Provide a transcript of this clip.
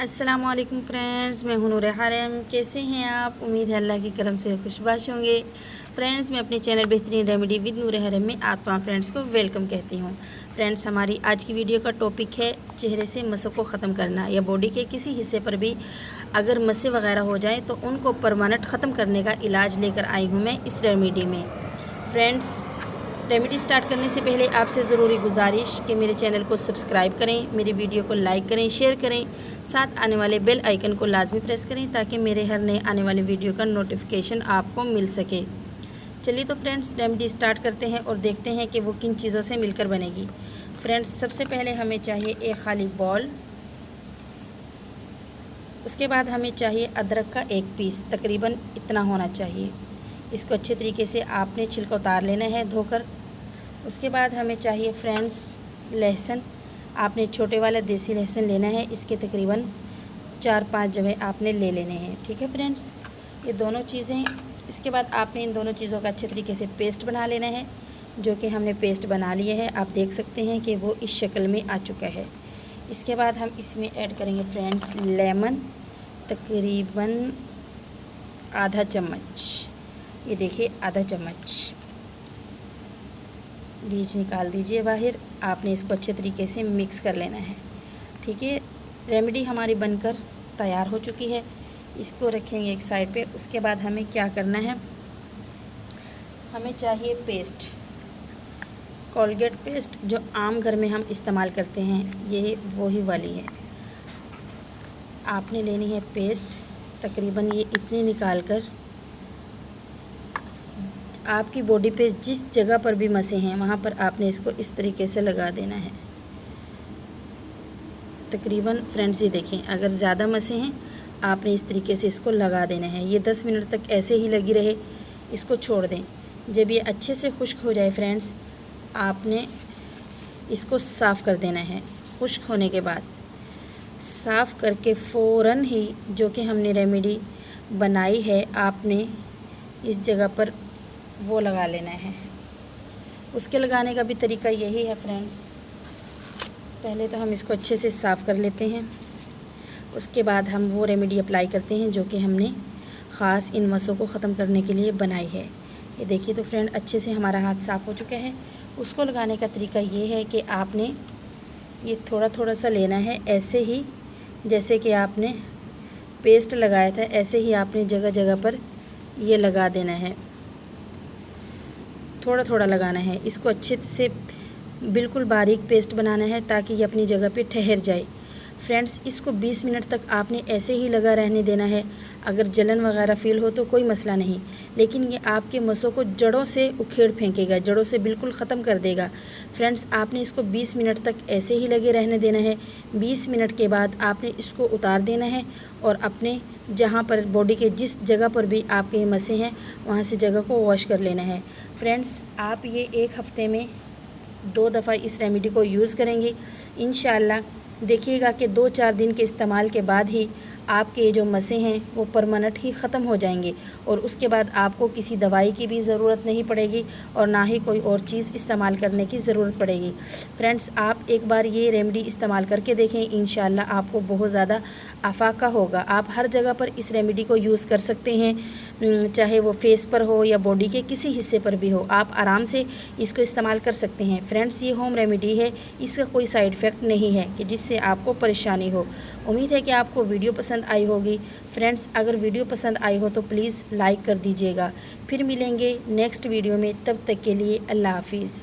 अस्सलामुअलैकुम फ्रेंड्स, मैं हूं नूर हरम। कैसे हैं आप? उम्मीद है अल्लाह की करम से खुशबाश होंगे। फ्रेंड्स, मैं अपने चैनल बेहतरीन रेमेडी विद नूर हरम में आप तमाम फ्रेंड्स को वेलकम कहती हूं। फ्रेंड्स, हमारी आज की वीडियो का टॉपिक है चेहरे से मसों को ख़त्म करना, या बॉडी के किसी हिस्से पर भी अगर मसें वगैरह हो जाएँ तो उनको परमानेंट ख़त्म करने का इलाज लेकर आई हूँ मैं इस रेमेडी में। फ्रेंड्स, रेमेडी स्टार्ट करने से पहले आपसे ज़रूरी गुजारिश कि मेरे चैनल को सब्सक्राइब करें, मेरी वीडियो को लाइक करें, शेयर करें, साथ आने वाले बेल आइकन को लाजमी प्रेस करें ताकि मेरे हर नए आने वाले वीडियो का नोटिफिकेशन आपको मिल सके। चलिए तो फ्रेंड्स, रेमेडी स्टार्ट करते हैं और देखते हैं कि वो किन चीज़ों से मिलकर बनेगी। फ्रेंड्स, सबसे पहले हमें चाहिए एक खाली बॉल। उसके बाद हमें चाहिए अदरक का एक पीस, तकरीबन इतना होना चाहिए। इसको अच्छे तरीके से आपने छिलका उतार लेना है धोकर। उसके बाद हमें चाहिए फ्रेंड्स लहसुन। आपने छोटे वाला देसी लहसुन लेना है, इसके तकरीबन 4-5 जगह आपने ले लेने हैं। ठीक है फ्रेंड्स, ये दोनों चीज़ें। इसके बाद आपने इन दोनों चीज़ों का अच्छे तरीके से पेस्ट बना लेना है, जो कि हमने पेस्ट बना लिया है। आप देख सकते हैं कि वो इस शक्ल में आ चुका है। इसके बाद हम इसमें ऐड करेंगे फ्रेंड्स लेमन, तकरीबन आधा चम्मच। ये देखिए, आधा चम्मच। बीज निकाल दीजिए बाहर। आपने इसको अच्छे तरीके से मिक्स कर लेना है। ठीक है, रेमेडी हमारी बनकर तैयार हो चुकी है। इसको रखेंगे एक साइड पे। उसके बाद हमें क्या करना है, हमें चाहिए पेस्ट, कोलगेट पेस्ट, जो आम घर में हम इस्तेमाल करते हैं, ये वही वाली है। आपने लेनी है पेस्ट, तकरीबन ये इतनी निकाल कर आपकी बॉडी पे जिस जगह पर भी मसें हैं वहाँ पर आपने इसको इस तरीके से लगा देना है। तकरीबन फ्रेंड्स, ये देखें, अगर ज़्यादा मसें हैं आपने इस तरीके से इसको लगा देना है। ये 10 मिनट तक ऐसे ही लगी रहे, इसको छोड़ दें। जब ये अच्छे से खुश्क हो जाए फ्रेंड्स, आपने इसको साफ़ कर देना है। खुश्क होने के बाद साफ़ करके फ़ौरन ही जो कि हमने रेमेडी बनाई है, आपने इस जगह पर वो लगा लेना है। उसके लगाने का भी तरीका यही है फ्रेंड्स। पहले तो हम इसको अच्छे से साफ़ कर लेते हैं। उसके बाद हम वो रेमेडी अप्लाई करते हैं जो कि हमने ख़ास इन मसों को ख़त्म करने के लिए बनाई है। ये देखिए तो फ्रेंड, अच्छे से हमारा हाथ साफ़ हो चुका है। उसको लगाने का तरीका ये है कि आपने ये थोड़ा थोड़ा सा लेना है, ऐसे ही जैसे कि आपने पेस्ट लगाया था, ऐसे ही आपने जगह जगह पर ये लगा देना है। थोड़ा थोड़ा लगाना है। इसको अच्छे से बिल्कुल बारीक पेस्ट बनाना है ताकि ये अपनी जगह पे ठहर जाए। फ्रेंड्स, इसको 20 मिनट तक आपने ऐसे ही लगा रहने देना है। अगर जलन वगैरह फ़ील हो तो कोई मसला नहीं, लेकिन ये आपके मसों को जड़ों से उखेड़ फेंकेगा, जड़ों से बिल्कुल ख़त्म कर देगा। फ्रेंड्स, आपने इसको 20 मिनट तक ऐसे ही लगे रहने देना है। 20 मिनट के बाद आपने इसको उतार देना है और अपने जहाँ पर बॉडी के जिस जगह पर भी आपके मसें हैं वहाँ से जगह को वॉश कर लेना है। फ्रेंड्स, आप ये एक हफ़्ते में 2 दफ़ा इस रेमेडी को यूज़ करेंगे इंशाअल्लाह। देखिएगा कि 2-4 दिन के इस्तेमाल के बाद ही आपके ये जो मसें हैं वो परमानेंट ही ख़त्म हो जाएंगे, और उसके बाद आपको किसी दवाई की भी ज़रूरत नहीं पड़ेगी और ना ही कोई और चीज़ इस्तेमाल करने की ज़रूरत पड़ेगी। फ्रेंड्स, आप एक बार ये रेमेडी इस्तेमाल करके देखें, इंशाअल्लाह आपको बहुत ज़्यादा अफाका होगा। आप हर जगह पर इस रेमेडी को यूज़ कर सकते हैं, चाहे वो फेस पर हो या बॉडी के किसी हिस्से पर भी हो, आप आराम से इसको इस्तेमाल कर सकते हैं। फ्रेंड्स, ये होम रेमेडी है, इसका कोई साइड इफ़ेक्ट नहीं है कि जिससे आपको परेशानी हो। उम्मीद है कि आपको वीडियो पसंद आई होगी। फ्रेंड्स, अगर वीडियो पसंद आई हो तो प्लीज़ लाइक कर दीजिएगा। फिर मिलेंगे नेक्स्ट वीडियो में, तब तक के लिए अल्लाह हाफिज़।